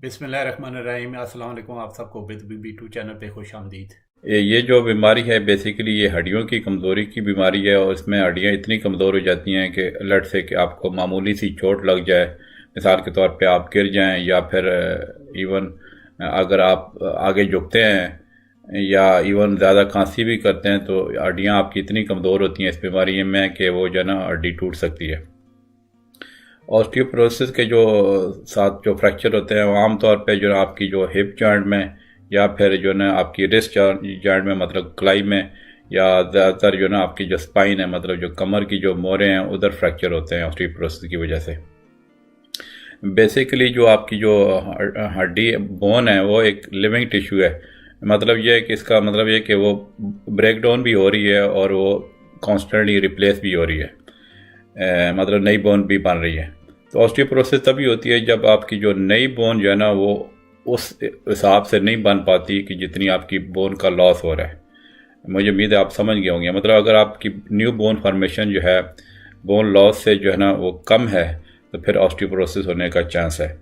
बिस्मिल्लाहिर्रहमानिर्रहीम। अस्सलाम वालेकुम। आप सबको बिद B2 चैनल पे खुश आमदीद। ये जो बीमारी है बेसिकली ये हड्डियों की कमज़ोरी की बीमारी है और इसमें हड्डियाँ इतनी कमज़ोर हो जाती हैं कि लट से कि आपको मामूली सी चोट लग जाए, मिसाल के तौर पे आप गिर जाएं या फिर इवन अगर आप आगे झुकते हैं या इवन ज़्यादा खांसी भी करते हैं तो हड्डियाँ आपकी इतनी कमज़ोर होती हैं इस बीमारी में कि वो जो है ना हड्डी टूट सकती है। ऑस्टियोपोरोसिस के जो साथ जो फ्रैक्चर होते हैं वो आम तौर पे जो आपकी जो हिप जॉइंट में या फिर जो ना आपकी रिस्ट जॉइंट में मतलब कलाई में या ज़्यादातर जो ना आपकी जो स्पाइन है मतलब जो कमर की जो मोरे हैं उधर फ्रैक्चर होते हैं ऑस्टियोपोरोसिस की वजह से। बेसिकली जो आपकी जो हड्डी बोन है वो एक लिविंग टिश्यू है। मतलब ये है कि इसका मतलब ये कि वो ब्रेक डाउन भी हो रही है और वो कॉन्स्टेंटली रिप्लेस भी हो रही है, मतलब नई बोन भी बन रही है। तो ऑस्टियोपोरोसिस तभी होती है जब आपकी जो नई बोन जो है ना वो उस हिसाब से नहीं बन पाती कि जितनी आपकी बोन का लॉस हो रहा है। मुझे उम्मीद है आप समझ गए होंगे। मतलब अगर आपकी न्यू बोन फॉर्मेशन जो है बोन लॉस से जो है ना वो कम है तो फिर ऑस्टियोपोरोसिस होने का चांस है।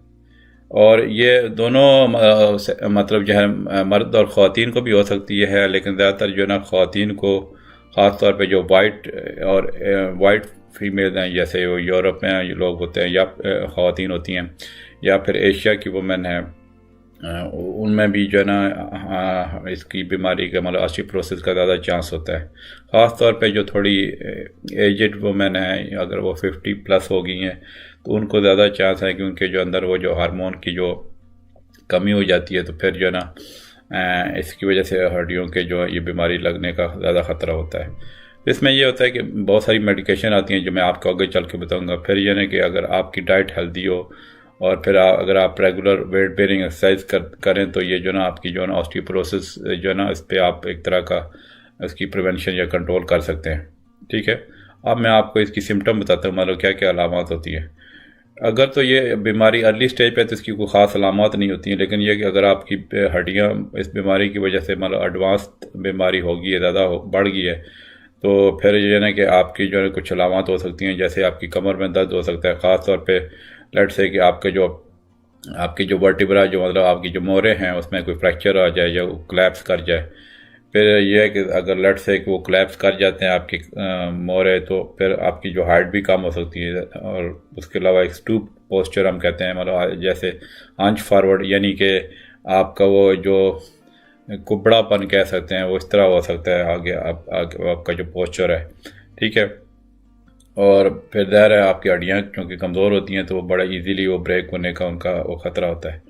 और ये दोनों मतलब जो है मर्द और ख़वातीन को भी हो सकती है, लेकिन ज़्यादातर जो है ना ख़वातीन को ख़ास तौर पे जो वाइट फीमेल हैं जैसे वो यूरोप में लोग होते हैं या ख़वातीन होती हैं या फिर एशिया की वुमेन हैं, उनमें भी जो है ना इसकी बीमारी का मतलब ऑस्टियोपोरोसिस का ज़्यादा चांस होता है। ख़ास तौर पे जो थोड़ी एजड वुमेन हैं, अगर वो 50+ हो गई हैं तो उनको ज़्यादा चांस है कि उनके जो अंदर वो जो हार्मोन की जो कमी हो जाती है तो फिर जो है ना इसकी वजह से हड्डियों के जो ये बीमारी लगने का ज़्यादा ख़तरा होता है। तो इसमें ये होता है कि बहुत सारी मेडिकेशन आती हैं जो मैं आपको आगे चल के बताऊँगा। फिर ये ना कि अगर आपकी डाइट हेल्दी हो और फिर अगर आप रेगुलर वेट बेयरिंग एक्सरसाइज करें तो ये जो ना आपकी जो ना ऑस्टियोपोरोसिस जो है ना इस पर आप एक तरह का इसकी प्रिवेंशन या कंट्रोल कर सकते हैं। ठीक है, अब मैं आपको इसकी सिम्टम बताता हूँ, मतलब क्या क्या अलामत होती है। अगर तो ये बीमारी अर्ली स्टेज पे तो इसकी कोई ख़ास अलामत नहीं होती हैं, लेकिन ये कि अगर आपकी हड्डियाँ इस बीमारी की वजह से मतलब एडवांस बीमारी हो गई है, ज़्यादा बढ़ गई है, तो फिर ये ना कि आपकी जो है कुछ अलामत हो सकती हैं। जैसे आपकी कमर में दर्द हो सकता है, ख़ास तौर पे लेट से कि आपकी जो वर्टिब्रा जो मतलब आपकी जो मोरे हैं उसमें कोई फ्रैक्चर आ जाए या कोलैप्स कर जाए। फिर यह है कि अगर लेट से कि वो कोलैप्स कर जाते हैं आपकी मोरे तो फिर आपकी जो हाइट भी कम हो सकती है। और उसके अलावा एक स्टूप पोस्चर हम कहते हैं, मतलब जैसे हंच फॉरवर्ड, यानी कि आपका वो जो कुबड़ापन कह सकते हैं वो इस तरह हो सकता है आगे आपका जो पोस्चर है। ठीक है, और फिर ज़ाहिर है आपकी हड्डियाँ क्योंकि कमज़ोर होती हैं तो वो बड़ा इजीली वो ब्रेक होने का उनका वो ख़तरा होता है।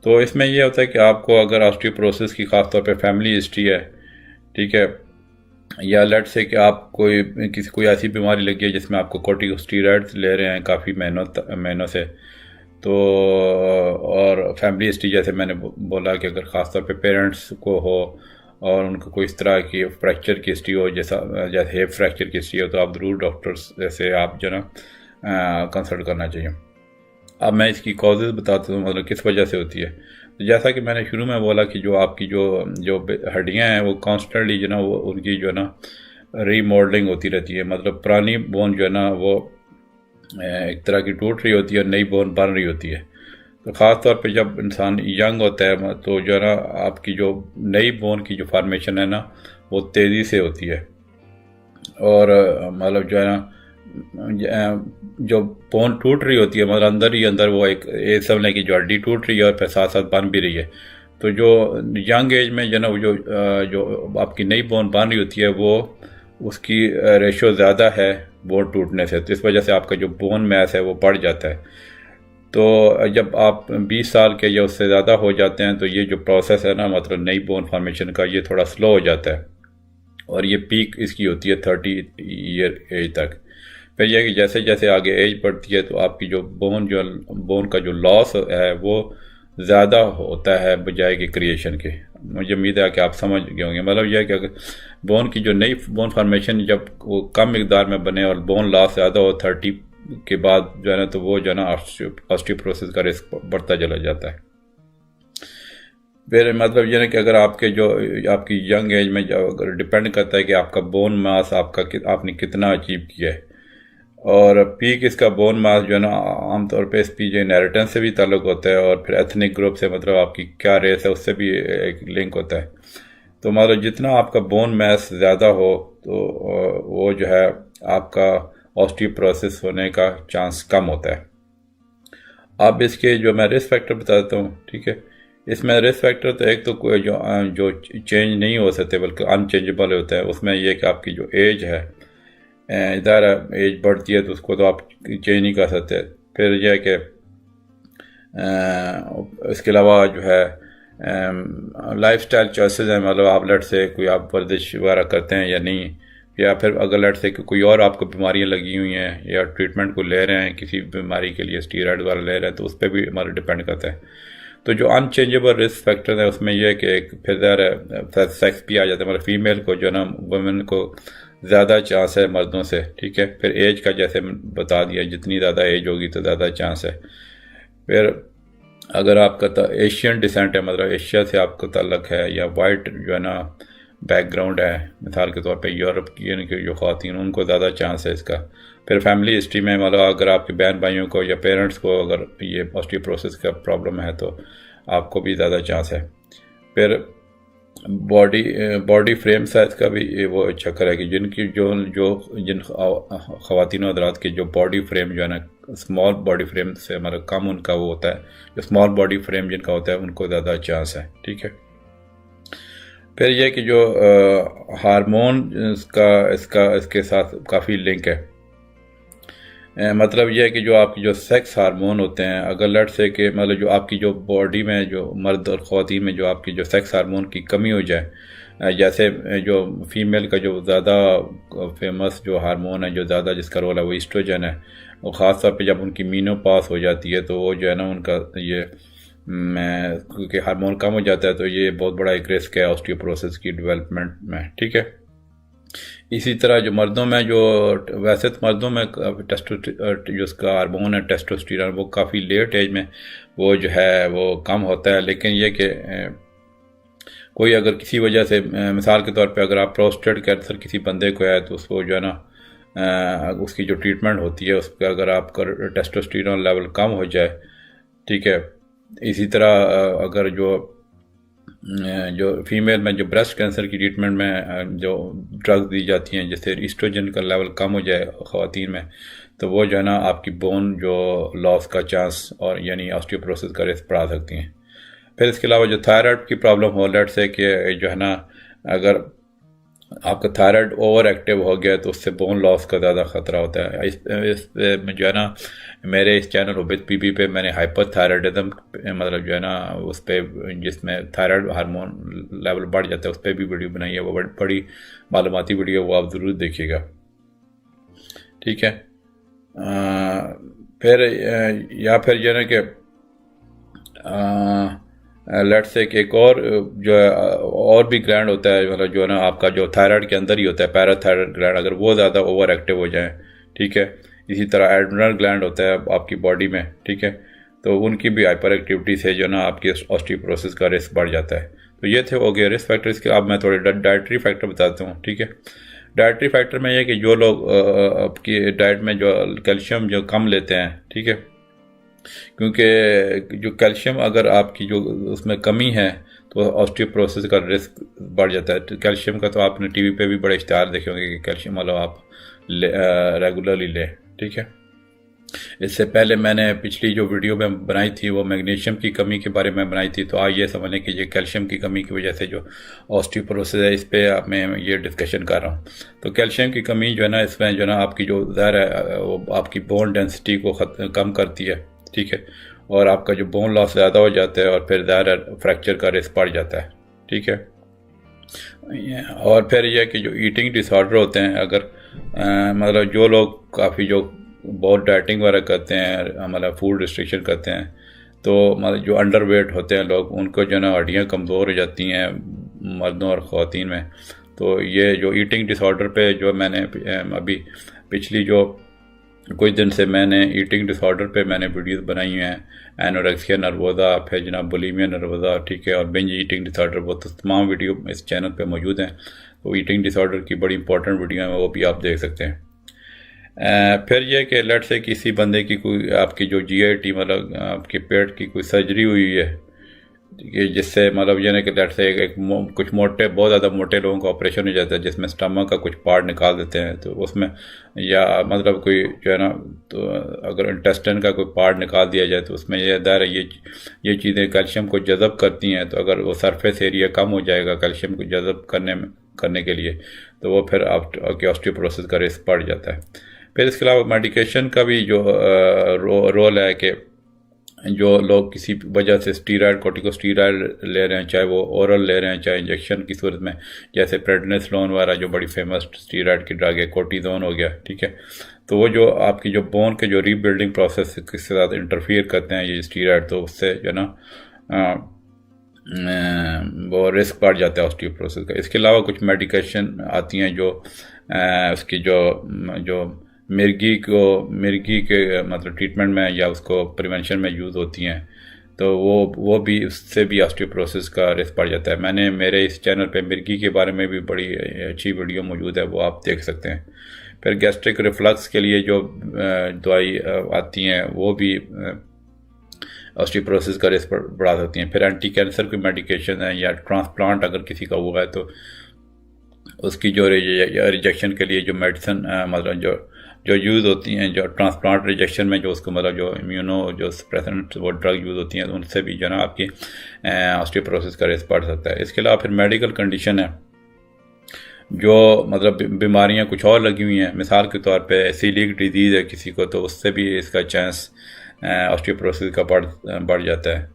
तो इसमें ये होता है कि आपको अगर ऑस्टियोपोरोसिस की ख़ास तौर पे फैमिली हिस्ट्री है, ठीक है, या लेट से कि आप कोई ऐसी बीमारी लगी है जिसमें आपको कॉर्टिकोस्टेरॉइड्स ले रहे हैं काफ़ी महीनों से, तो और फैमिली हिस्ट्री जैसे मैंने बोला कि अगर ख़ास तौर पे पेरेंट्स को हो और उनको कोई इस तरह की फ्रैक्चर की हिस्ट्री हो, जैसे हिप फ्रैक्चर की हिस्ट्री हो, तो आप ज़रूर डॉक्टर्स जैसे आप जो ना कंसल्ट करना चाहिए। अब मैं इसकी कॉजेज़ बताता हूँ, मतलब किस वजह से होती है। तो जैसा कि मैंने शुरू में बोला कि जो आपकी जो जो हड्डियाँ हैं वो कॉन्स्टेंटली जो ना वो उनकी जो ना रीमॉडलिंग होती रहती है। मतलब पुरानी बोन जो है ना वो एक तरह की टूट रही होती है और नई बोन बन रही होती है। तो ख़ास तौर पे जब इंसान यंग होता है तो जो है ना आपकी जो नई बोन की जो फॉर्मेशन है ना वो तेज़ी से होती है। और मतलब जो है ना जो बोन टूट रही होती है मतलब अंदर ही अंदर वो एक समझ की जो हड्डी टूट रही है और फिर साथ साथ बन भी रही है। तो जो यंग एज में जो ना जो आपकी नई बोन बन रही होती है वो उसकी रेशो ज़्यादा है बोन टूटने से, तो इस वजह से आपका जो बोन मैस है वो बढ़ जाता है। तो जब आप 20 साल के या उससे ज़्यादा हो जाते हैं तो ये जो प्रोसेस है ना मतलब नई बोन फॉर्मेशन का ये थोड़ा स्लो हो जाता है और ये पीक इसकी होती है 30 ईयर एज तक। फिर यह कि जैसे जैसे आगे एज बढ़ती है तो आपकी जो बोन का जो लॉस है वो ज़्यादा होता है बजाय कि क्रिएशन के। मुझे उम्मीद है कि आप समझ गए होंगे। मतलब यह है कि अगर बोन की जो नई बोन फॉर्मेशन जब वो कम मिकदार में बने और बोन लॉस ज़्यादा हो 30 के बाद जो है ना तो वो जो है ना ऑस्टियोपोरोसिस का रिस्क बढ़ता चला जाता है। फिर मतलब ये ना कि अगर आपकी यंग एज में जो अगर डिपेंड करता है कि आपका बोन मास आपने कितना अचीव किया है। और पीक इसका बोन मास जो है ना आमतौर पे इसकी जो इनहेरिटेंस से भी ताल्लुक होता है, और फिर एथनिक ग्रुप से, मतलब आपकी क्या रेस है उससे भी एक लिंक होता है। तो मतलब जितना आपका बोन मास ज़्यादा हो तो वो जो है आपका ऑस्टियोपोरोसिस होने का चांस कम होता है। अब इसके जो मैं रिस्क फैक्टर बताता हूँ, ठीक है। इसमें रिस्क फैक्टर तो एक तो कोई जो चेंज नहीं हो सकते बल्कि अनचेंजेबल होता है, उसमें यह कि आपकी जो एज है, इधर एज बढ़ती है तो उसको तो आप चेंज नहीं कर सकते। फिर यह है कि इसके अलावा जो है लाइफ स्टाइल चॉइसेस हैं, मतलब आप लट से कोई आप वर्जिश वगैरह करते हैं या नहीं, या फिर अगर लट से कोई और आपको बीमारियां लगी हुई हैं या ट्रीटमेंट को ले रहे हैं किसी बीमारी के लिए, स्टीरॉयड वगैरह ले रहे हैं, तो उस पर भी हमारा डिपेंड करता है। तो जो अनचेंजेबल रिस्क फैक्टर है उसमें यह है कि एक फिर सेक्स भी आ जाता है, मतलब फीमेल को जो ना वुमेन को ज़्यादा चांस है मर्दों से, ठीक है। फिर एज का जैसे बता दिया, जितनी ज़्यादा एज होगी तो ज़्यादा चांस है। फिर अगर आपका एशियन डिसेंट है, मतलब एशिया से आपका ताल्लुक है, या वाइट जो है ना बैकग्राउंड है, मिसाल के तौर पे यूरोप की जो ख़वातीन, उनको ज़्यादा चांस है इसका। फिर फैमिली हिस्ट्री में मतलब अगर आपके बहन भाइयों को या पेरेंट्स को अगर ये ऑस्टियोपोरोसिस का प्रॉब्लम है तो आपको भी ज़्यादा चांस है। फिर बॉडी फ्रेम साइज का भी वो चक्कर है कि जिनकी जिन ख़वातीन हज़रात की जो बॉडी फ्रेम जो है ना स्मॉल बॉडी फ्रेम से मतलब कम उनका वो होता है, जो स्मॉल बॉडी फ्रेम जिनका होता है उनको ज़्यादा चांस है, ठीक है। फिर यह कि जो हार्मोन इसके साथ काफ़ी लिंक है। मतलब यह है कि जो आपकी जो सेक्स हार्मोन होते हैं, अगर लट से कि मतलब जो आपकी जो बॉडी में जो मर्द और ख़वातीन में जो आपकी जो सेक्स हार्मोन की कमी हो जाए, जैसे जो फीमेल का जो ज़्यादा फेमस जो हार्मोन है, जो ज़्यादा जिसका रोल है वो ईस्ट्रोजन है, और ख़ास तौर पे जब उनकी मीनोपॉज़ हो जाती है तो वो जो है ना उनका ये क्योंकि हार्मोन कम हो जाता है तो ये बहुत बड़ा एक रिस्क है ऑस्टियोपोरोसिस की डेवलपमेंट में, ठीक है। इसी तरह जो मर्दों में जो वैसे तो मर्दों में जो उसका हार्मोन है टेस्टोस्टेरोन, वो काफ़ी लेट एज में वो जो है वो कम होता है। लेकिन ये कि कोई अगर किसी वजह से मिसाल के तौर पे अगर आप प्रोस्टेट कैंसर किसी बंदे को है तो उसको जो है ना उसकी जो ट्रीटमेंट होती है उस पर अगर आपका टेस्टोस्टेरोन लेवल कम हो जाए, ठीक है। इसी तरह अगर जो फीमेल में जो ब्रेस्ट कैंसर की ट्रीटमेंट में जो ड्रग्स दी जाती हैं, जैसे ईस्ट्रोजन का लेवल कम हो जाए ख़वातीन में, तो वो जो है ना आपकी बोन जो लॉस का चांस और यानी ऑस्टियोपोरोसिस का रिस्क बढ़ा सकती हैं। फिर इसके अलावा जो थायराइड की प्रॉब्लम हो, लेट से कि जो है ना अगर आपका थायराइड ओवर एक्टिव हो गया तो उससे बोन लॉस का ज़्यादा ख़तरा होता है। इस में जो है ना मेरे इस चैनल उबैद पीपी पे मैंने हाइपरथायराइडिज्म मतलब जो है ना उस पर जिसमें थायराइड हार्मोन लेवल बढ़ जाता है उस पर भी वीडियो बनाई है, वो बड़ी मालूमाती वीडियो, वो आप ज़रूर देखिएगा, ठीक है। फिर या फिर जो है ना कि लेट से एक और जो है और भी ग्लैंड होता है, मतलब जो है ना आपका जो थायराइड के अंदर ही होता है पैराथायराइड ग्लैंड, अगर वो ज़्यादा ओवर एक्टिव हो जाए, ठीक है। इसी तरह एड्रेनल ग्लैंड होता है आपकी बॉडी में, ठीक है, तो उनकी भी हाइपर एक्टिविटी से जो ना आपकी ऑस्टियोपोरोसिस का रिस्क बढ़ जाता है। तो ये थे हो गए रिस्क फैक्टर्स के। अब मैं थोड़े डाइटरी फैक्टर बताता हूँ, ठीक है। डाइटरी फैक्टर में यह कि जो लोग आपकी डाइट में जो कैल्शियम जो कम लेते हैं, ठीक है, क्योंकि जो कैल्शियम अगर आपकी जो उसमें कमी है तो ऑस्टियोपोरोसिस का रिस्क बढ़ जाता है। तो कैल्शियम का तो आपने टीवी पे भी बड़े इश्तहार देखे होंगे कि कैल्शियम मतलब आप रेगुलरली लें, ठीक है। इससे पहले मैंने पिछली जो वीडियो में बनाई थी वो मैग्नीशियम की कमी के बारे में बनाई थी, तो आज ये समझने कि ये कैल्शियम की कमी की वजह से जो ऑस्टियोपोरोसिस है इस पर मैं ये डिस्कशन कर रहा हूँ। तो कैल्शियम की कमी जो है ना इसमें जो है ना आपकी जो ज़हर है वो आपकी बोन डेंसिटी को कम करती है, ठीक है, और आपका जो बोन लॉस ज़्यादा हो जाता है और फिर ज़्यादा फ्रैक्चर का रिस्क बढ़ जाता है, ठीक है। और फिर यह कि जो ईटिंग डिसऑर्डर होते हैं, अगर मतलब जो लोग काफ़ी जो बहुत डाइटिंग वगैरह करते हैं, मतलब फूड रिस्ट्रिक्शन करते हैं, तो मतलब जो अंडर वेट होते हैं लोग, उनको जो ना हड्डियाँ कमज़ोर हो जाती हैं मर्दों और ख़वातीन में। तो ये जो ईटिंग डिसऑर्डर पे जो मैंने अभी पिछली जो कुछ दिन से मैंने ईटिंग डिसऑर्डर पे मैंने वीडियोस बनाई हैं, एनोरेक्सिया नर्वोसा, फिर जनाब बुलिमिया नर्वोसा, ठीक है, और बिंज ईटिंग डिसऑर्डर, वो तो तमाम वीडियो इस चैनल पे मौजूद हैं। तो ईटिंग डिसऑर्डर की बड़ी इंपॉर्टेंट वीडियो है, वो भी आप देख सकते हैं। फिर यह कि लेट से किसी बंदे की कोई आपकी जो GIT मतलब आपके पेट की कोई सर्जरी हुई है कि जिससे मतलब ये ना कि लेट से कुछ मोटे बहुत ज़्यादा मोटे लोगों का ऑपरेशन हो जाता है जिसमें स्टमक का कुछ पार्ट निकाल देते हैं, तो उसमें या मतलब कोई जो है ना, तो अगर इंटेस्टाइन का कोई पार्ट निकाल दिया जाए तो उसमें ये दायरा ये चीज़ें कैल्शियम को जज़ब करती हैं, तो अगर वो सरफेस एरिया कम हो जाएगा कैल्शियम को जज़ब करने के लिए, तो वो फिर आपके ऑस्टियोपोरोसिस का रिस्क बढ़ जाता है। फिर इसके अलावा मेडिकेशन का भी जो रोल है कि जो लोग किसी वजह से स्टीरॉयड कॉर्टिकोस्टीरॉयड ले रहे हैं, चाहे वो ओरल ले रहे हैं चाहे इंजेक्शन की सूरत में, जैसे प्रेडनिसोलोन वाला जो बड़ी फेमस स्टीरॉयड की ड्रग है, कोर्टिजोन हो गया, ठीक है, तो वो जो आपकी जो बोन के जो रीबिल्डिंग प्रोसेस के साथ इंटरफियर करते हैं ये स्टीरॉयड, तो उससे जो ना वो रिस्क बढ़ जाता है ऑस्टियोपोरोसिस का। इसके अलावा कुछ मेडिकेशन आती हैं जो उसकी जो मिर्गी के मतलब ट्रीटमेंट में या उसको प्रिवेंशन में यूज़ होती हैं, तो वो भी उससे भी ऑस्टियोपोरोसिस का रिस्क बढ़ जाता है। मैंने मेरे इस चैनल पे मिर्गी के बारे में भी बड़ी अच्छी वीडियो मौजूद है, वो आप देख सकते हैं। फिर गैस्ट्रिक रिफ्लक्स के लिए जो दवाई आती हैं वो भी ऑस्टियोपोरोसिस का रिस्क बढ़ा सकती हैं। फिर एंटी कैंसर की मेडिकेशन है या ट्रांसप्लांट अगर किसी का हुआ है तो उसकी जो रिजेक्शन के लिए जो मेडिसिन मतलब जो यूज़ होती हैं, जो ट्रांसप्लांट रिजेक्शन में जो उसको मतलब जो इम्यूनो जो सप्रेसेंट वो ड्रग यूज़ होती हैं, उनसे भी जो ना आपकी ऑस्टियोपोरोसिस का रिस्क बढ़ सकता है। इसके अलावा फिर मेडिकल कंडीशन है जो मतलब बीमारियां कुछ और लगी हुई हैं, मिसाल के तौर पे सीलिक डिजीज़ है किसी को, तो उससे भी इसका चांस ऑस्टियोपोरोसिस का बढ़ जाता है।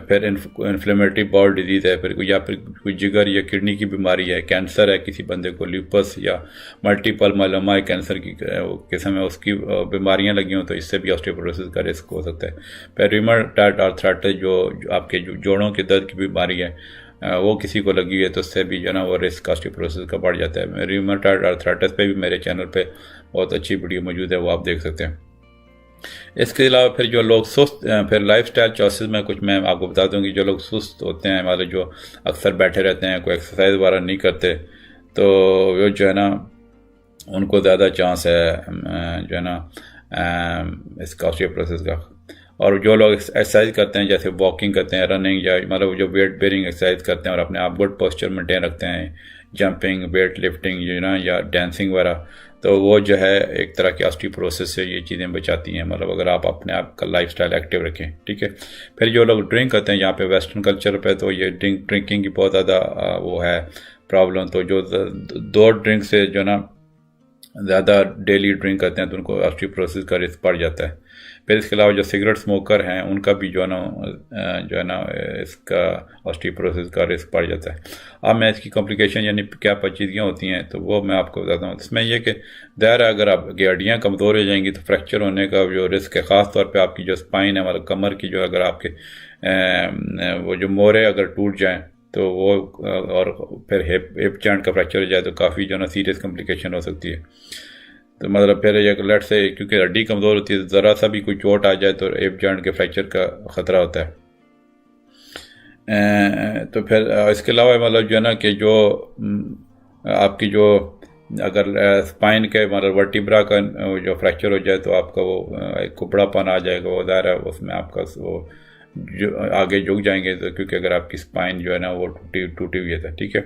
फिर इन्फ्लेमेटरी बाउल डिजीज़ है, फिर कोई जिगर या किडनी की बीमारी है, कैंसर है किसी बंदे को, ल्यूपस या मल्टीपल मायलोमा कैंसर की किस्म में उसकी बीमारियां लगी हों, तो इससे भी ऑस्टियोपोरोसिस का रिस्क हो सकता है। फिर रूमेटॉइड आर्थराइटिस जो आपके जोड़ों के दर्द की बीमारी है वो किसी को लगी है, तो उससे भी जो ना वो रिस्क ऑस्टियोपोरोसिस का बढ़ जाता है। रूमेटॉइड आर्थराइटिस पे भी मेरे चैनल पे बहुत अच्छी वीडियो मौजूद है, वो आप देख सकते हैं। इसके अलावा फिर जो लोग सुस्त, फिर लाइफस्टाइल चॉइसेस में कुछ मैं आपको बता दूं कि जो लोग सुस्त होते हैं, मतलब जो अक्सर बैठे रहते हैं, कोई एक्सरसाइज वगैरह नहीं करते, तो वो जो है ना उनको ज़्यादा चांस है जो है ना इसका ऑस्टियोपोरोसिस का। और जो लोग एक्सरसाइज करते हैं, जैसे वॉकिंग करते हैं, रनिंग या मतलब जो वेट बेयरिंग एक्सरसाइज करते हैं और अपने आप गुड पोस्चर मेंटेन रखते हैं, जंपिंग, वेट लिफ्टिंग जो ना या डांसिंग वगैरह, तो वो जो है एक तरह की ऑस्टियोपोरोसिस से ये चीज़ें बचाती हैं, मतलब अगर आप अपने आप का लाइफस्टाइल एक्टिव रखें, ठीक है। फिर जो लोग ड्रिंक करते हैं, यहाँ पे वेस्टर्न कल्चर पे तो ये ड्रिंकिंग की बहुत ज़्यादा वो है प्रॉब्लम, तो जो 2 ड्रिंक से जो ना ज़्यादा डेली ड्रिंक करते हैं तो उनको ऑस्टियोपोरोसिस का रिस्क बढ़ जाता है। फिर इसके अलावा जो सिगरेट स्मोकर हैं उनका भी जो है ना इसका ऑस्टियोपोरोसिस का रिस्क बढ़ जाता है। अब मैं इसकी कॉम्प्लिकेशन यानी क्या पेचीदगियाँ होती हैं तो वो मैं आपको बताता हूँ। इसमें यह कि दायरा अगर आपकी हड्डियाँ कमज़ोर हो जाएंगी तो फ्रैक्चर होने का जो रिस्क है, ख़ास तौर पे आपकी जो स्पाइन है मतलब कमर की जो अगर आपके वो जो मोरे अगर टूट जाएँ तो वो, और फिर हिप जॉइंट का फ्रैक्चर हो जाए तो काफ़ी जो ना सीरियस कॉम्प्लिकेशन हो सकती है। तो मतलब फिर एक लेट से क्योंकि हड्डी कमज़ोर होती है, ज़रा सा भी कोई चोट आ जाए तो हिप जॉइंट के फ्रैक्चर का ख़तरा होता है। तो फिर इसके अलावा मतलब जो है ना कि जो आपकी जो अगर स्पाइन के मतलब वर्टिब्रा का जो फ्रैक्चर हो जाए तो आपका वो एक कुबड़ापन आ जाएगा, वो दायरा उसमें आपका वो जो आगे झुक जाएंगे, तो क्योंकि अगर आपकी स्पाइन जो है ना वो टूटी हुई है, ठीक है।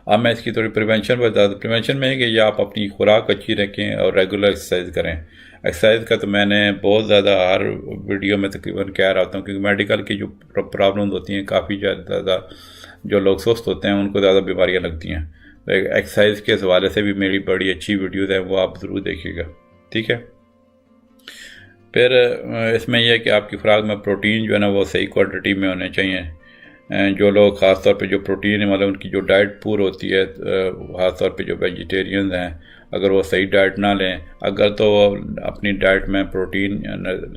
अब मैं इसकी थोड़ी प्रिवेंशन बता दूँ। प्रिवेंशन में है कि ये आप अपनी खुराक अच्छी रखें और रेगुलर एक्सरसाइज करें। एक्सरसाइज का तो मैंने बहुत ज़्यादा हर वीडियो में तकरीबन कह रहा होता हूँ, क्योंकि मेडिकल की जो प्रॉब्लम्स होती हैं काफ़ी ज़्यादा जो लोग सुस्त होते हैं उनको ज़्यादा बीमारियाँ लगती हैं। तो एक्सरसाइज के हवाले से भी मेरी बड़ी अच्छी वीडियोज़ हैं, वो आप ज़रूर देखिएगा, ठीक है। फिर इसमें यह है कि आपकी खुराक में प्रोटीन जो है ना वो सही क्वांटिटी में होने चाहिए। जो लोग ख़ास तौर पे जो प्रोटीन है मतलब उनकी जो डाइट पूर होती है, ख़ास तौर पे जो वेजिटेरियन हैं, अगर वो सही डाइट ना लें, अगर तो वो अपनी डाइट में प्रोटीन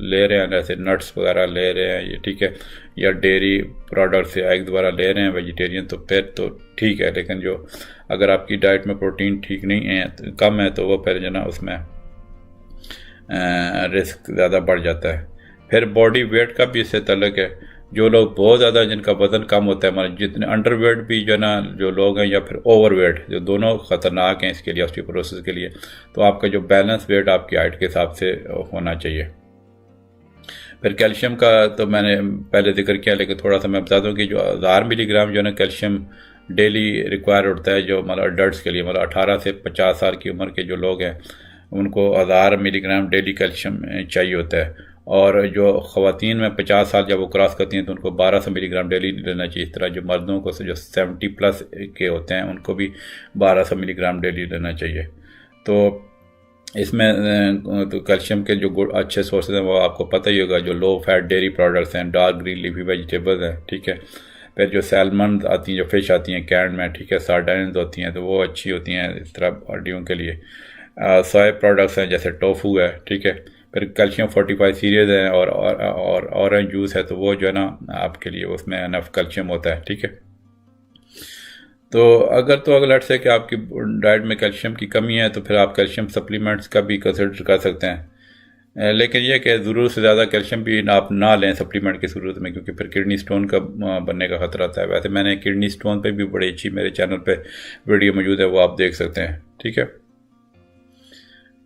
ले रहे हैं जैसे नट्स वगैरह ले रहे हैं, ये ठीक है, या डेयरी प्रोडक्ट्स या एग्स वगैरह ले रहे हैं वेजिटेरियन, तो फिर तो ठीक है। लेकिन जो अगर आपकी डाइट में प्रोटीन ठीक नहीं है, कम है, तो वो फिर जो ना उसमें रिस्क ज़्यादा बढ़ जाता है। फिर बॉडी वेट का भी इससे ताल्लुक़ है। जो लोग बहुत ज़्यादा जिनका वज़न कम होता है, हमारे जितने अंडरवेट भी जो है ना जो लोग हैं, या फिर ओवरवेट, जो दोनों ख़तरनाक हैं इसके लिए, ऑस्टियोपोरोसिस के लिए, तो आपका जो बैलेंस वेट आपकी हाइट के हिसाब से होना चाहिए। फिर कैल्शियम का तो मैंने पहले जिक्र किया, लेकिन थोड़ा सा मैं बता दूं कि जो 1000 मिलीग्राम जो है ना कैल्शियम डेली रिक्वायर होता है, जो मतलब अडल्ट्स के लिए, मतलब 18 से 50 साल की उम्र के जो लोग हैं उनको 1000 मिलीग्राम डेली कैल्शियम चाहिए होता है। और जो ख़वातीन में 50 साल जब वो क्रॉस करती हैं तो उनको 1200 मिलीग्राम डेली लेना चाहिए। इस तरह जो मर्दों को जो 70 प्लस के होते हैं उनको भी 1200 मिलीग्राम डेली लेना चाहिए। तो इसमें तो कैल्शियम के जो अच्छे सोर्सेज हैं वो आपको पता ही होगा, जो लो फैट डेयरी प्रोडक्ट्स हैं, डार्क ग्रीन लीफी वेजिटेबल्स हैं, ठीक है। फिर जो सैल्मन आती हैं, जो फ़िश आती हैं कैन में, ठीक है, सार्डाइन्स होती हैं तो वो अच्छी होती हैं इस तरह हड्डियों के लिए। सोया प्रोडक्ट्स हैं जैसे टोफू है, ठीक है। फिर कैल्शियम फोर्टिफाइड सीरियल्स हैं और ऑरेंज जूस है, तो वो जो है ना आपके लिए उसमें इनफ कैल्शियम होता है, ठीक है। तो अगर लेट्स से कि आपकी डाइट में कैल्शियम की कमी है तो फिर आप कैल्शियम सप्लीमेंट्स का भी कंसिडर कर सकते हैं। लेकिन यह कि ज़रूरत से ज़्यादा कैल्शियम भी आप ना लें सप्लीमेंट की सूरत में, क्योंकि फिर किडनी स्टोन का बनने का ख़तरा होता है। वैसे मैंने किडनी स्टोन पे भी बड़ी अच्छी मेरे चैनल पे वीडियो मौजूद है, वो आप देख सकते हैं, ठीक है।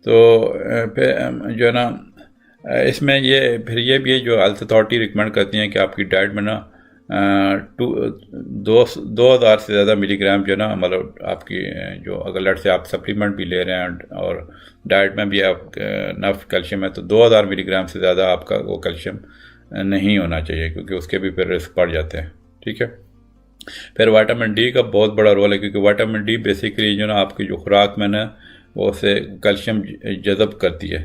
तो फिर जो है ना इसमें ये भी जो हेल्थ अथॉरिटी रिकमेंड करती हैं कि आपकी डाइट में ना 2000 से ज़्यादा मिलीग्राम जो है ना, मतलब आपकी जो अगर लेट से आप सप्लीमेंट भी ले रहे हैं और डाइट में भी आप नफ कैल्शियम है, तो 2000 मिलीग्राम से ज़्यादा आपका वो कैल्शियम नहीं होना चाहिए, क्योंकि उसके भी फिर रिस्क बढ़ जाते हैं, ठीक है। फिर विटामिन डी का बहुत बड़ा रोल है, क्योंकि विटामिन डी बेसिकली जो ना आपकी जो खुराक में ना वो से कैल्शियम जज़ब करती है।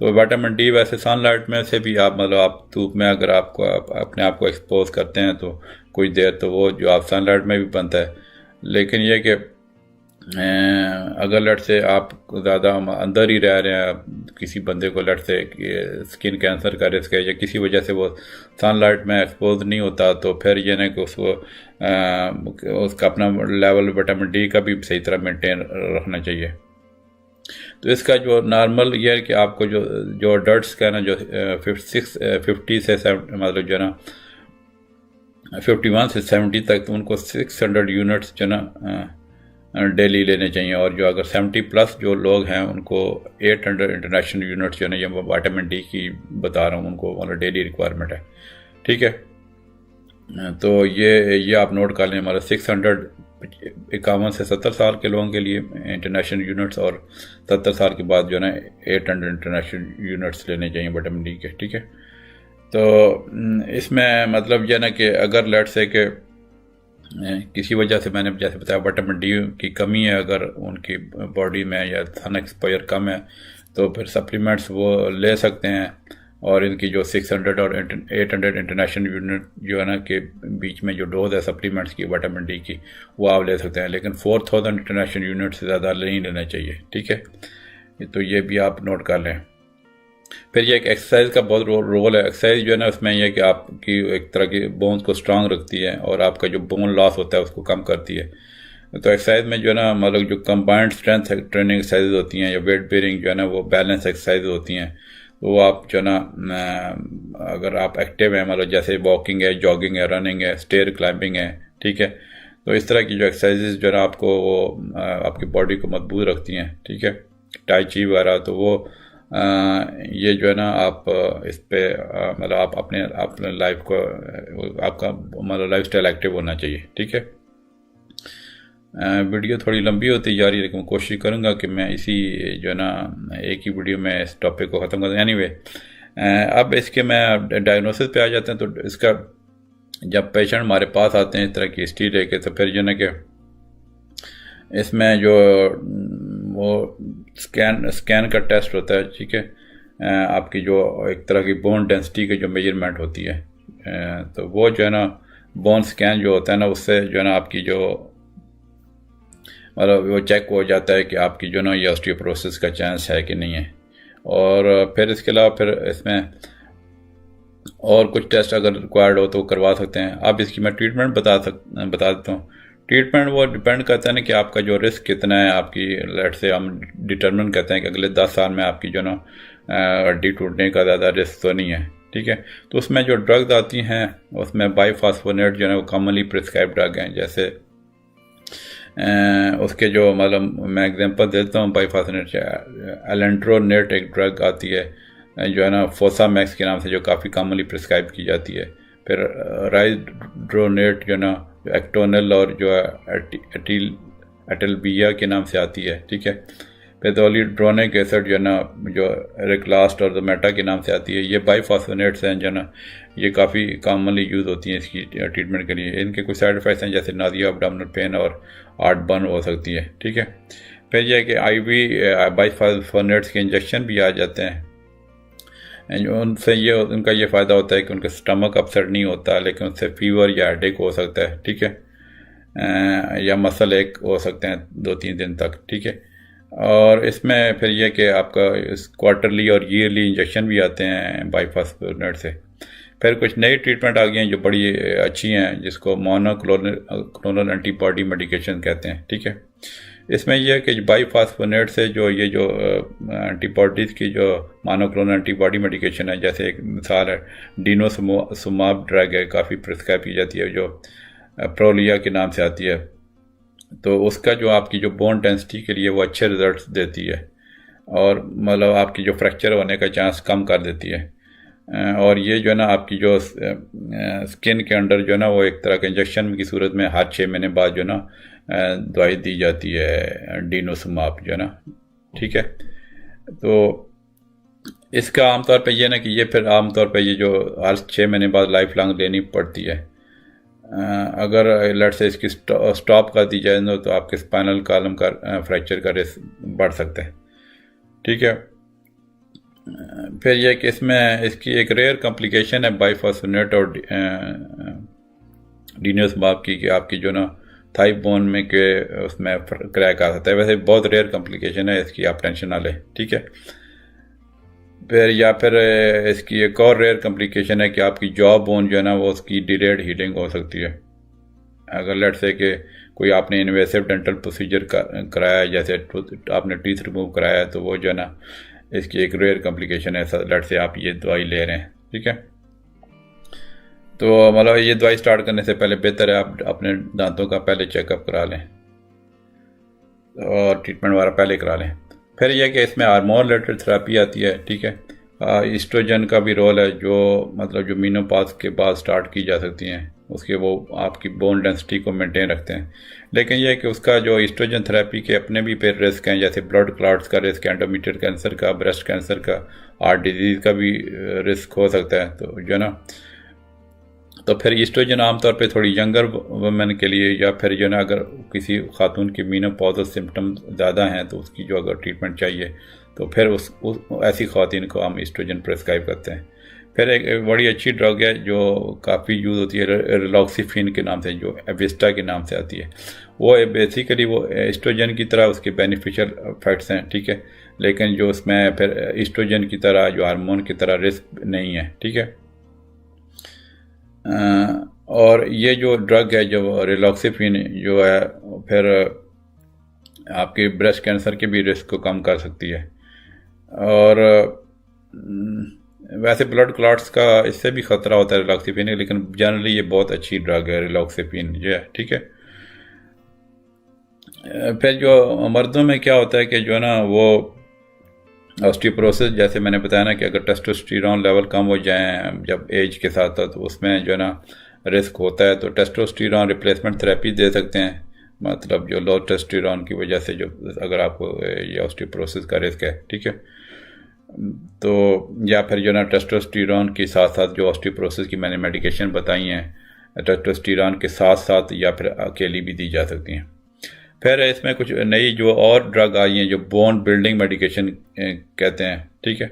तो विटामिन डी वैसे सनलाइट में से भी आप मतलब आप धूप में अगर अपने आप को एक्सपोज करते हैं तो कुछ देर, तो वो जो आप सनलाइट में भी बनता है। लेकिन ये कि अगर लट से आप ज़्यादा अंदर ही रह रहे हैं, किसी बंदे को लट से स्किन कैंसर का रिस्क है या किसी वजह से वो सनलाइट में एक्सपोज नहीं होता, तो फिर ये ना कि उसका अपना लेवल विटामिन डी का भी सही तरह मेंटेन रखना चाहिए। तो इसका जो नॉर्मल ये है कि आपको जो अडल्ट्स का ना जो 50 से 70 मतलब जो ना 51 से 70 तक, तो उनको 600 यूनिट्स जो ना डेली लेने चाहिए। और जो अगर 70 प्लस जो लोग हैं उनको 800 इंटरनेशनल यूनिट्स जो ना, ये विटामिन डी की बता रहा हूँ, उनको मतलब डेली रिक्वायरमेंट है, ठीक है। तो ये आप नोट कर लें, हमारा 651 से 70 साल के लोगों के लिए इंटरनेशनल यूनिट्स, और 70 साल के बाद जो है ना 800 इंटरनेशनल यूनिट्स लेने चाहिए विटामिन डी के, ठीक है। तो इसमें मतलब यह ना कि अगर लेट से कि किसी वजह से मैंने जैसे बताया विटामिन डी की कमी है अगर उनकी बॉडी में, या सन एक्सपोजर कम है, तो फिर सप्लीमेंट्स वो ले सकते हैं। और इनकी जो 600 और 800 इंटरनेशनल यूनिट जो है ना के बीच में जो डोज है सप्लीमेंट्स की विटामिन डी की, वो आप ले सकते हैं। लेकिन 4000 इंटरनेशनल यूनिट से ज़्यादा नहीं लेना चाहिए, ठीक है। तो ये भी आप नोट कर लें। फिर ये एक एक्सरसाइज का बहुत रोल है। एक्सरसाइज जो है ना उसमें यह कि आपकी एक तरह की बोन्स को स्ट्रांग रखती है और आपका जो बोन लॉस होता है उसको कम करती है। तो एक्सरसाइज में जो है ना मतलब जो कंबाइंड स्ट्रेंथ ट्रेनिंग एक्सरसाइज होती हैं, या वेट बेयरिंग जो है ना वो बैलेंस एक्सरसाइज होती हैं, वो आप जो ना अगर आप एक्टिव हैं, मतलब जैसे वॉकिंग है, जॉगिंग है, रनिंग है, स्टेयर क्लाइंबिंग है, ठीक है। तो इस तरह की जो एक्सरसाइजेज जो है ना आपको वो आपकी बॉडी को मजबूत रखती हैं, ठीक है। टाई ची वगैरह, तो वो ये जो है ना आप इस पर मतलब आप अपने लाइफ को आपका मतलब लाइफ स्टाइल एक्टिव होना चाहिए, ठीक है। वीडियो थोड़ी लंबी होती जा रही है, लेकिन मैं कोशिश करूँगा कि मैं इसी जो है ना एक ही वीडियो में इस टॉपिक को ख़त्म कर दूँ। एनीवे, अब इसके मैं डायग्नोसिस पे आ जाते हैं। तो इसका जब पेशेंट हमारे पास आते हैं इस तरह की हिस्ट्री लेके, तो फिर जो है कि इसमें जो वो स्कैन का टेस्ट होता है, ठीक है। आपकी जो एक तरह की बोन डेंसिटी की जो मेजरमेंट होती है, तो वो जो है ना बोन स्कैन जो होता है ना, उससे जो है ना आपकी जो मतलब वो चेक हो जाता है कि आपकी जो ना ये ऑस्टियोपोरोसिस का चांस है कि नहीं है। और फिर इसके अलावा फिर इसमें और कुछ टेस्ट अगर रिक्वायर्ड हो तो करवा सकते हैं। अब इसकी मैं ट्रीटमेंट बता देता हूँ। ट्रीटमेंट वो डिपेंड करता है ना कि आपका जो रिस्क कितना है। आपकी लेट से हम डिटरमिन करते हैं कि अगले 10 साल में आपकी जो ना हड्डी टूटने का ज़्यादा रिस्क तो नहीं है, ठीक है। तो उसमें जो ड्रग्स आती हैं उसमें बाईफॉस्फोनेट जो है वो कॉमनली प्रिस्क्राइब ड्रग हैं। जैसे उसके जो मतलब मैं एग्जांपल देता हूँ, बाईफॉस्फोनेट एलेंट्रोनेट एक ड्रग आती है जो है ना फोसामैक्स के नाम से, जो काफ़ी कॉमनली प्रिस्क्राइब की जाती है। फिर राइड्रोनेट जो ना एक्टोनल और जो एटलबिया के नाम से आती है, ठीक है। फिर डोलिड्रोनिक एसिड जो ना जो रिक्लास्ट और मेटा के नाम से आती है। ये बाईफॉस्फोनेट्स हैं जो ना ये काफ़ी कॉमनली यूज़ होती हैं इसकी ट्रीटमेंट के लिए। इनके कुछ साइड इफ़ेक्ट्स हैं जैसे नादिया, एब्डोमिनल पेन और हार्ट बर्न हो सकती है, ठीक है। फिर यह कि IV बाईफॉस्फोनेट्स के इंजेक्शन भी आ जाते हैं। उनसे ये उनका ये फ़ायदा होता है कि उनका स्टमक अपसेट नहीं होता, लेकिन उससे फीवर या हेडेक हो सकता है, ठीक है, या मसल एक हो सकते हैं 2-3 दिन तक, ठीक है। और इसमें फिर यह कि आपका क्वार्टरली और ईयरली इंजेक्शन भी आते हैं बाईफॉस्फोनेट से। फिर कुछ नई ट्रीटमेंट आ गई हैं जो बड़ी अच्छी हैं, जिसको मोनोक्लोनल एंटीबॉडी मेडिकेशन कहते हैं, ठीक है। इसमें यह है कि बाईफॉस्फोनेट से जो ये जो एंटीबॉडीज़ की जो मोनोक्लोनल एंटीबॉडी मेडिकेशन है, जैसे एक मिसाल है डिनोसुमाब ड्रग है, काफ़ी प्रिस्क्राइब की जाती है, जो प्रोलिया के नाम से आती है। तो उसका जो आपकी जो बोन डेंसिटी के लिए वो अच्छे रिजल्ट्स देती है और मतलब आपकी जो फ्रैक्चर होने का चांस कम कर देती है। और ये जो है ना आपकी जो स्किन के अंडर जो है ना वो एक तरह का इंजेक्शन की सूरत में हर 6 महीने बाद जो है ना दवाई दी जाती है, डिनोसुमाब जो है ना, ठीक है। तो इसका आमतौर पे ये ना कि ये फिर आमतौर पे ये जो हर 6 महीने बाद लाइफ लॉन्ग लेनी पड़ती है। अगर लट से इसकी स्टॉप कर दी जाए तो आपके स्पाइनल कॉलम का फ्रैक्चर का रिस्क बढ़ सकता है, ठीक है। फिर यह कि इसमें इसकी एक रेयर कॉम्प्लिकेशन है बाईफॉस्फोनेट और डिनोसुमाब की, कि आपकी जो ना थाई बोन में के उसमें क्रैक आ सकता है। वैसे बहुत रेयर कॉम्प्लिकेशन है इसकी, आप टेंशन ना लें, ठीक है। फिर इसकी एक और रेयर कॉम्प्लिकेशन है कि आपकी जॉ बोन जो है ना वो उसकी डिलेड हीलिंग हो सकती है। अगर लेट से कि कोई आपने इन्वेसिव डेंटल प्रोसीजर कराया, जैसे आपने टीथ रिमूव कराया है, तो वो जो है ना इसकी एक रेयर कॉम्प्लिकेशन है, लेट से आप ये दवाई ले रहे हैं, ठीक है। तो मतलब ये दवाई स्टार्ट करने से पहले बेहतर है आप अपने दांतों का पहले चेकअप करा लें और ट्रीटमेंट वगैरह पहले करा लें। फिर यह कि इसमें हार्मोन रिलेटेड थेरेपी आती है, ठीक है। ईस्ट्रोजन का भी रोल है, जो मतलब जो मेनोपॉज के बाद स्टार्ट की जा सकती हैं, उसके वो आपकी बोन डेंसिटी को मेंटेन रखते हैं। लेकिन यह कि उसका जो ईस्ट्रोजन थेरेपी के अपने भी फिर रिस्क हैं, जैसे ब्लड क्लॉट्स का रिस्क, एंडोमेट्रियल कैंसर का, ब्रेस्ट कैंसर का, हार्ट डिजीज़ का भी रिस्क हो सकता है। तो जो ना तो फिर ईस्ट्रोजन आमतौर पे थोड़ी यंगर वुमेन के लिए, या फिर जो ना अगर किसी खातून की मेनोपॉजल सिम्टम ज़्यादा हैं तो उसकी जो अगर ट्रीटमेंट चाहिए तो फिर उस ऐसी खातून को हम ईस्ट्रोजन प्रेस्क्राइब करते हैं। फिर एक बड़ी अच्छी ड्रग है जो काफ़ी यूज़ होती है, रिलॉक्सिफिन के नाम से, जो एविस्टा के नाम से आती है। वो बेसिकली वो ईस्ट्रोजन की तरह उसके बेनिफिशियल इफेक्ट्स हैं, ठीक है, लेकिन जो उसमें फिर ईस्ट्रोजन की तरह जो हार्मोन की तरह रिस्क नहीं है, ठीक है। और ये जो ड्रग है जो रिलॉक्सिफिन जो है फिर आपके ब्रेस्ट कैंसर के भी रिस्क को कम कर सकती है। और वैसे ब्लड क्लॉट्स का इससे भी ख़तरा होता है रिलॉक्सिफिन, लेकिन जनरली ये बहुत अच्छी ड्रग है रिलॉक्सिफिन जो है, ठीक है। फिर जो मर्दों में क्या होता है कि जो है ना वो ऑस्टियोपोरोसिस, जैसे मैंने बताया ना कि अगर टेस्टोस्टेरोन लेवल कम हो जाए जब एज के साथ साथ, तो उसमें जो है ना रिस्क होता है। तो टेस्टोस्टेरोन रिप्लेसमेंट थेरेपी दे सकते हैं, मतलब जो लो टेस्टोस्टेरोन की वजह से जो अगर आपको ये ऑस्टियोपोरोसिस का रिस्क है, ठीक है। तो या फिर जो ना टेस्टोस्टेरोन के साथ साथ जो ऑस्टियोपोरोसिस की मैंने मेडिकेशन बताई हैं टेस्टोस्टेरोन के साथ साथ या फिर अकेली भी दी जा सकती हैं। फिर इसमें कुछ नई जो और ड्रग आई हैं जो बोन बिल्डिंग मेडिकेशन कहते हैं, ठीक है,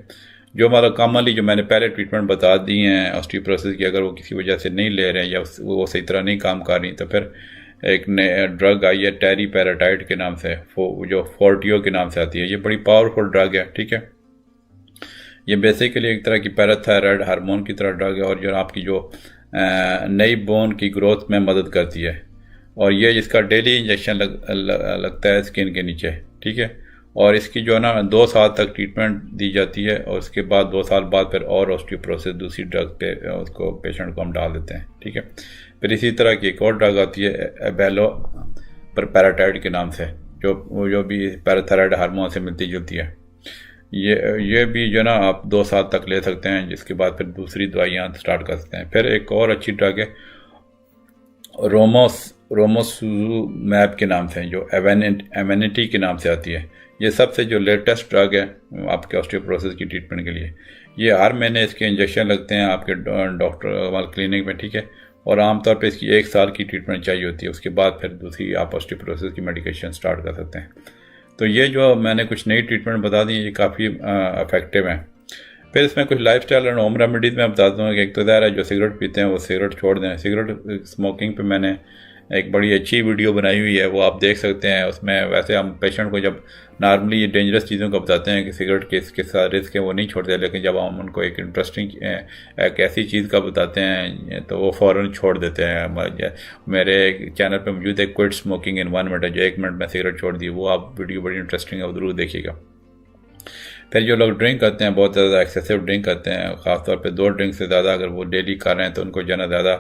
जो मतलब कॉमनली जो मैंने पहले ट्रीटमेंट बता दी हैं ऑस्टियोपोरोसिस की, अगर वो किसी वजह से नहीं ले रहे हैं या वो सही तरह नहीं काम कर रही, तो फिर एक नई ड्रग आई है टेरीपेराटाइड के नाम से, जो फोर्टियो के नाम से आती है। ये बड़ी पावरफुल ड्रग है, ठीक है। ये बेसिकली एक तरह की पैराथायराइड हार्मोन की तरह ड्रग है और जो आपकी जो नई बोन की ग्रोथ में मदद करती है। और ये इसका डेली इंजेक्शन लगता है स्किन के नीचे, ठीक है। और इसकी जो है ना 2 साल तक ट्रीटमेंट दी जाती है, और उसके बाद 2 साल बाद फिर और ऑस्टियोपोरोसिस दूसरी ड्रग पे उसको पेशेंट को हम डाल देते हैं, ठीक है। फिर इसी तरह की एक और ड्रग आती है एबेलो पैराटाइड के नाम से, जो भी पैराथायराइड हार्मोन से मिलती जुलती है। ये भी जो ना आप 2 साल तक ले सकते हैं, जिसके बाद फिर दूसरी दवाइयाँ स्टार्ट कर सकते हैं। फिर एक और अच्छी ड्रग है रोमोसुमैब के नाम से, जो एवेनिटी के नाम से आती है। ये सबसे जो लेटेस्ट ड्रग है आपके ऑस्टियोपोरोसिस की ट्रीटमेंट के लिए। ये हर महीने इसके इंजेक्शन लगते हैं आपके डॉक्टर वाले क्लिनिक में, ठीक है। और आमतौर पे इसकी 1 साल की ट्रीटमेंट चाहिए होती है, उसके बाद फिर दूसरी आप ऑस्टियोपोरोसिस की मेडिकेशन स्टार्ट कर सकते हैं। तो ये जो मैंने कुछ नई ट्रीटमेंट बता दी, ये काफ़ी इफेक्टिव हैं। फिर इसमें कुछ लाइफस्टाइल और होम रेमेडीज़ में बताता हूँ कि एक तो ज़ाहिर है जो सिगरेट पीते हैं वो सिगरेट छोड़ दें। सिगरेट स्मोकिंग पे मैंने एक बड़ी अच्छी वीडियो बनाई हुई है, वो आप देख सकते हैं। उसमें वैसे हम पेशेंट को जब नॉर्मली ये डेंजरस चीज़ों का बताते हैं कि सिगरेट के साथ रिस्क है, वो नहीं छोड़ते, लेकिन जब हम उनको एक इंटरेस्टिंग एक ऐसी चीज़ का बताते हैं तो वो फ़ौरन छोड़ देते हैं। मेरे चैनल पे मौजूद है क्विट स्मोकिंग इन 1 मिनट, जो 1 मिनट में सिगरेट छोड़ दी, वो आप वीडियो बड़ी इंटरेस्टिंग है, वो ज़रूर देखिएगा। फिर जो लोग ड्रिंक करते हैं, बहुत ज़्यादा एक्सेसिव ड्रिंक करते हैं, ख़ासतौर पे 2 ड्रिंक से ज़्यादा अगर वो डेली कर रहे हैं तो उनको ज़्यादा ज़्यादा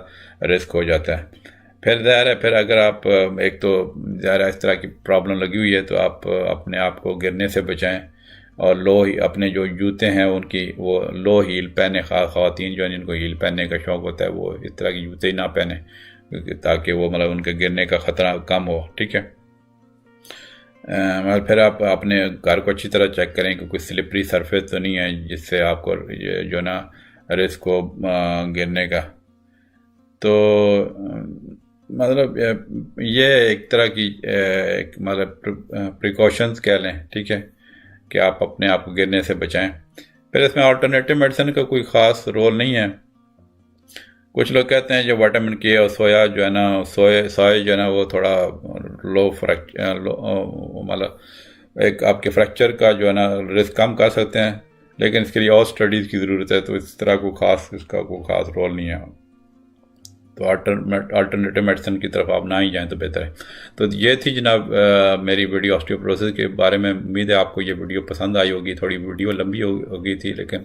रिस्क हो जाता है। फिर ज़ाहिर है, फिर अगर आप एक तो ज़ाहिर इस तरह की प्रॉब्लम लगी हुई है तो आप अपने आप को गिरने से बचाएं, और अपने जो जूते हैं उनकी वो लो हील पहने। ख़वातीन जो है जिनको हील पहनने का शौक़ होता है वो इस तरह की जूते ही ना पहने, ताकि वो मतलब उनके गिरने का ख़तरा कम हो, ठीक है। फिर आप अपने घर को अच्छी तरह चेक करें कि कोई स्लिपरी सरफेस तो नहीं है जिससे आपको जो ना रिस्क हो गिरने का। तो मतलब ये एक तरह की मतलब प्रिकॉशंस कह लें, ठीक है, कि आप अपने आप को गिरने से बचाएं। फिर इसमें अल्टरनेटिव मेडिसिन का कोई ख़ास रोल नहीं है। कुछ लोग कहते हैं जो विटामिन के और सोया जो है ना, सोया जो है ना वो थोड़ा मतलब एक आपके फ्रैक्चर का जो है ना रिस्क कम कर सकते हैं, लेकिन इसके लिए और स्टडीज़ की ज़रूरत है। तो इस तरह इसका कोई ख़ास रोल नहीं है। तो अल्टरनेटिव मेडिसिन की तरफ आप ना ही जाएं तो बेहतर है। तो ये थी जनाब मेरी वीडियो ऑस्टियोपोरोसिस के बारे में। उम्मीद है आपको ये वीडियो पसंद आई होगी। थोड़ी वीडियो लंबी हो गई थी, लेकिन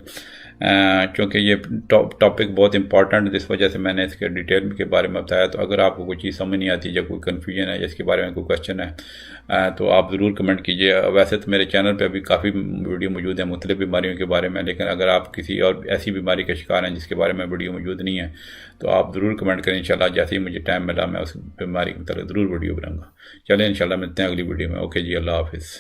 क्योंकि ये टॉपिक बहुत इंपॉर्टेंट है, इस वजह से मैंने इसके डिटेल के बारे में बताया। तो अगर आपको कोई चीज़ समझ नहीं आती या कोई कन्फ्यूजन है, इसके बारे में कोई क्वेश्चन है, तो आप ज़रूर कमेंट कीजिए। वैसे तो मेरे चैनल पे अभी काफ़ी वीडियो मौजूद है मुख्तलिफ बीमारियों के बारे में, लेकिन अगर आप किसी और ऐसी बीमारी का शिकार हैं जिसके बारे में वीडियो मौजूद नहीं है तो आप ज़रूर कमेंट करें। इंशाल्लाह जैसे ही मुझे टाइम मिला मैं उस बीमारी की तरह ज़रूर वीडियो बनाऊँगा। चलें, इंशाल्लाह मिलते हैं अगली वीडियो में। ओके जी, अल्लाह हाफिज़।